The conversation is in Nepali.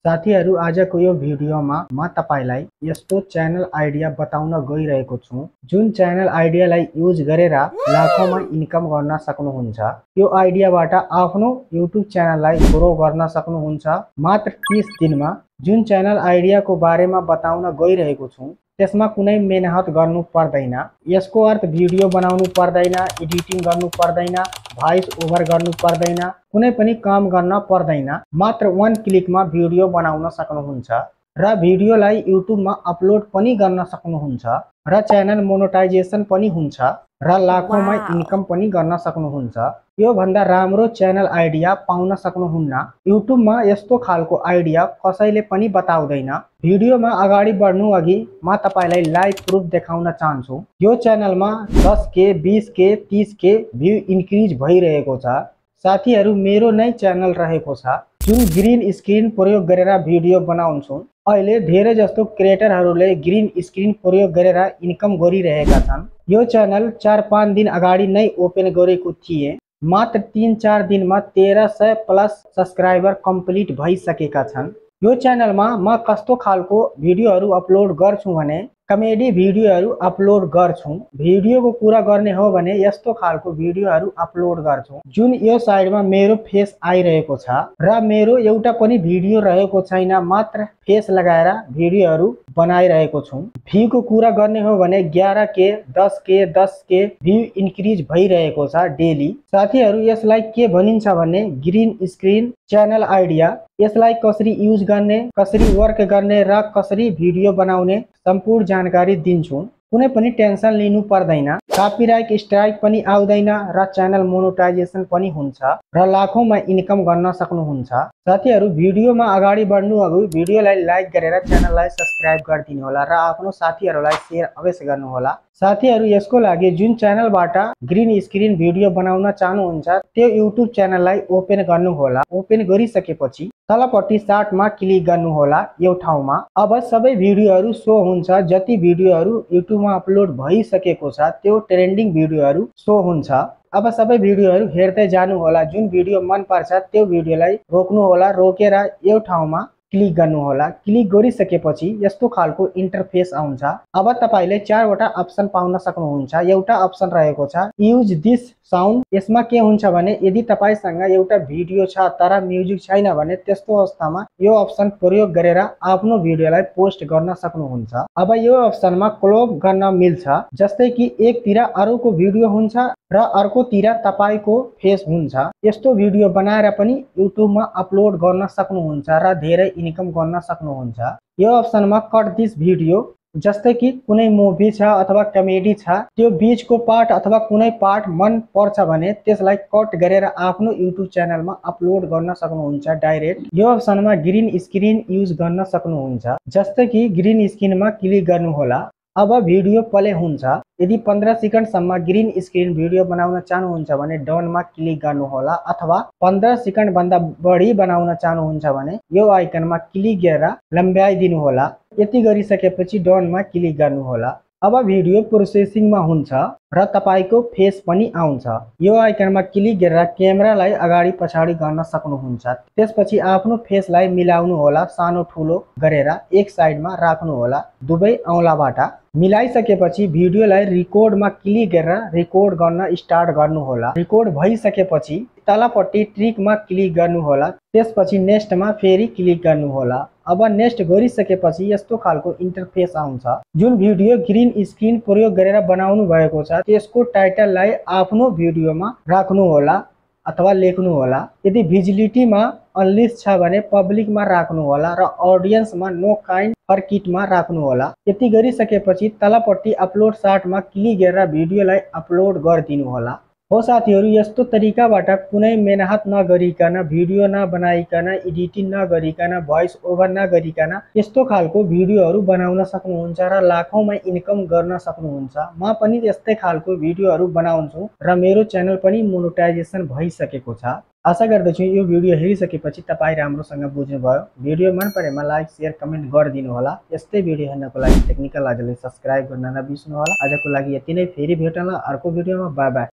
साथीहरु आजको यो भिडियोमा म तपाईलाई यस्तो च्यानल आइडिया बताउन गइरहेको छु जुन च्यानल आइडियालाई युज गरेर लाखौंमा इन्कम गर्न सक्नुहुन्छ। यो आइडियाबाट आफ्नो युट्युब च्यानललाई ग्रो गर्न सक्नुहुन्छ मात्र 30 दिनमा। जुन च्यानल आइडियाको बारेमा बताउन गइरहेको छु त्यसमा कुनै मेहनत गर्नु पर्दैन। यसको अर्थ भिडियो बनाउनु पर्दैन, एडिटिङ गर्नु पर्दैन, भॉइस ओभर गर्नु पर्दैन, कुनै पनि काम गर्न पर्दैन। मात्र 1 क्लिकमा भिडियो बनाउन सक्नुहुन्छ र भिडियोलाई युट्युबमा अपलोड पनि गर्न सक्नुहुन्छ र च्यानल मोनेटाइजेसन पनि हुन्छ र लाखौंमा इन्कम पनि गर्न सक्नुहुन्छ। यो भन्दा राम्रो च्यानल आइडिया पाउन सक्नुहुन्न। युट्युबमा यस्तो खालको आइडिया कसैले पनि बताउँदैन। भिडियोमा अगाडि बढ्नु अघि म तपाईलाई लाइभ प्रुफ देखाउन चाहन्छु। यो च्यानलमा 10K 20K 30K view increase भइरहेको छ। साथीहरु मेरो नै च्यानल रहेको छ जुन ग्रीन स्क्रिन प्रयोग गरेर भिडियो बनाउँछु। अहिले धेरै जस्तो क्रिएटरहरूले ग्रीन स्क्रिन प्रयोग गरेर इन्कम गरिरहेका छन्। यो च्यानल 4-5 दिन अगाडि नै ओपन गरेको थिए। मात्र 3-4 दिनमा 1300 प्लस सब्स्क्राइबर कम्प्लिट भइसकेका छन्। यो च्यानलमा म कस्तो खालको भिडियोहरू अपलोड गर्छु भने कमेडी भिडियोहरू अपलोड गर्छु। भिडियोको कुरा गर्ने हो भने यस्तो खालको भिडियोहरू अपलोड गर्छु जुन यो साइडमा मेरो फेस आइरहेको छ र मेरो एउटा पनि भिडियो रहेको छैन, मात्र फेस लगाएर भिडियोहरू बनाइरहेको छु। भ्यूको कुरा गर्ने हो भने 11K 10K भ्यू इन्क्रिज भइरहेको छ डेली। साथीहरु यसलाई के भनिन्छ भने ग्रीन स्क्रिन च्यानल आइडिया। यसलाई कसरी युज गर्ने, कसरी वर्क गर्ने र कसरी भिडियो बनाउने सम्पूर्ण जानकारी दिन्छु। कुनै पनि टेन्सन लिनु पर्दैन, कपिराइट स्ट्राइक पनि आउँदैन र च्यानल मोनेटाइजेसन पनि हुन्छ र लाखौंमा इन्कम गर्न सक्नुहुन्छ। साथीहरु भिडियोमा अगाडि बढ्नु अघि भिडियोलाई लाइक गरेर च्यानललाई सब्स्क्राइब गरिदिनु होला र आफ्नो साथीहरुलाई शेयर अवश्य गर्नु होला। साथीहरु यसको लागि जुन च्यानलबाट ग्रीन स्क्रिन भिडियो बनाउन चाहनुहुन्छ त्यो युट्युब च्यानललाई ओपन गर्नु होला। ओपन गरिसकेपछि तलपट्टि स्टार्टमा क्लिक गर्नु होला यो ठाउँमा। अब सबै भिडियोहरू शो हुन्छ। जति भिडियोहरू युट्युबमा अपलोड भइसकेको छ त्यो ट्रेन्डिङ भिडियोहरू शो हुन्छ। अब सबै भिडियोहरू हेर्दै जानु होला। जुन भिडियो मन पर्छ त्यो भिडियोलाई रोक्नु होला। रोकेर यो ठाउँमा क्लिक गर्नु होला। क्लिक गरिसकेपछि यस्तो खालको इन्टरफेस आउँछ। अब तपाईले 4 वटा अप्सन पाउन सक्नुहुन्छ। एउटा अप्सन रहेको छ युज दिस साउन्ड। यसमा के हुन्छ भने यदि तपाईसँग एउटा भिडियो छ तर म्युजिक छैन भने त्यस्तो अवस्थामा यो अप्सन प्रयोग गरेर आफ्नो भिडियोलाई पोस्ट गर्न सक्नुहुन्छ। अब यो अप्सनमा क्लोब गर्न मिल्छ। जस्तै कि एकतिर अरूको भिडियो हुन्छ र अर्कोतिर तपाईको फेस हुन्छ। यस्तो भिडियो बनाएर पनि युट्युबमा अपलोड गर्न सक्नुहुन्छ र धेरै इन्कम गर्न सक्नुहुन्छ। यो अप्सनमा कट दिस भिडियो, जस्तै कि कुनै मुभी छ अथवा कमेडी छ त्यो बीचको पार्ट अथवा कुनै पार्ट मन पर्छ भने त्यसलाई कट गरेर आफ्नो युट्युब च्यानलमा अपलोड गर्न सक्नुहुन्छ डाइरेक्ट। यो अप्सनमा ग्रीन स्क्रिन युज गर्न सक्नुहुन्छ। जस्तै कि ग्रीन स्क्रिनमा क्लिक गर्नु होला। अब भिडियो प्ले हुन्छ। यदि 15 सेकेन्डसम्म ग्रीन स्क्रिन भिडियो बनाउन चाहनुहुन्छ भने डनमा क्लिक गर्नु होला अथवा 15 सेकेन्ड भन्दा बढी बनाउन चाहनुहुन्छ भने यो आइकनमा क्लिक गरेर लम्ब्याइदिनु होला। यति गरिसकेपछि डनमा क्लिक गर्नु होला। अब भिडियो प्रोसेसिङमा हुन्छ र तपाईको फेस पनि आउँछ। यो आइकनमा क्लिक गरेर क्यामेरालाई अगाडि पछाडि गर्न सक्नुहुन्छ। त्यसपछि आफ्नो फेसलाई मिलाउनु होला। सानो ठुलो गरेर एक साइडमा राख्नु होला दुवै औँलाबाट। मिलाइसकेपछि भिडियोलाई रिकर्डमा क्लिक गरेर रिकर्ड गर्न स्टार्ट गर्नु होला। रिकर्ड भइसकेपछि तलपट्टि ट्रिकमा क्लिक गर्नु होला। त्यसपछि नेक्स्टमा फेरि क्लिक गर्नु होला। अब नेक्स्ट गरिसकेपछि यस्तो खालको इन्टरफेस आउँछ। जुन भिडियो ग्रीन स्क्रिन प्रयोग गरेर बनाउनु भएको छ त्यसको टाइटललाई आफ्नो भिडियोमा राख्नु होला अथवा लेख्नु होला। यदि भिजिबिलिटीमा अनलिस्ट छ भने पब्लिकमा राख्नु होला र ऑडियन्समा नो काइन्ड फर किटमा राख्नु होला। यति गरिसकेपछि तलपट्टि अपलोड सार्टमा क्लिक गरेर भिडियोलाई अपलोड गरिदिनु होला। हो साथीहरु यस्तो तरिकाबाट कुनै मेहनत नगरिकन, भिडियो नबनाइकन, एडिटिङ नगरिकन, भॉइस ओभर नगरिकन यस्तो खालको भिडियोहरू बनाउन सक्नुहुन्छ र लाखौंमा इन्कम गर्न सक्नुहुन्छ। म पनि यस्तै खालको भिडियोहरू बनाउँछु र मेरो च्यानल पनि मोनेटाइजेसन भइसकेको छ। आशा गर्दछु यो भिडियो हेरिसकेपछि तपाई राम्रोसँग बुझ्नुभयो। भिडियो मन परेमा लाइक शेयर कमेन्ट गरिदिनु होला। यस्तै भिडियो हेर्नको लागि टेक्निकल आजले सब्स्क्राइब गर्न नबिर्सनु होला। आजको लागि यति नै। फेरि भेटौँला अर्को भिडियोमा। Bye bye.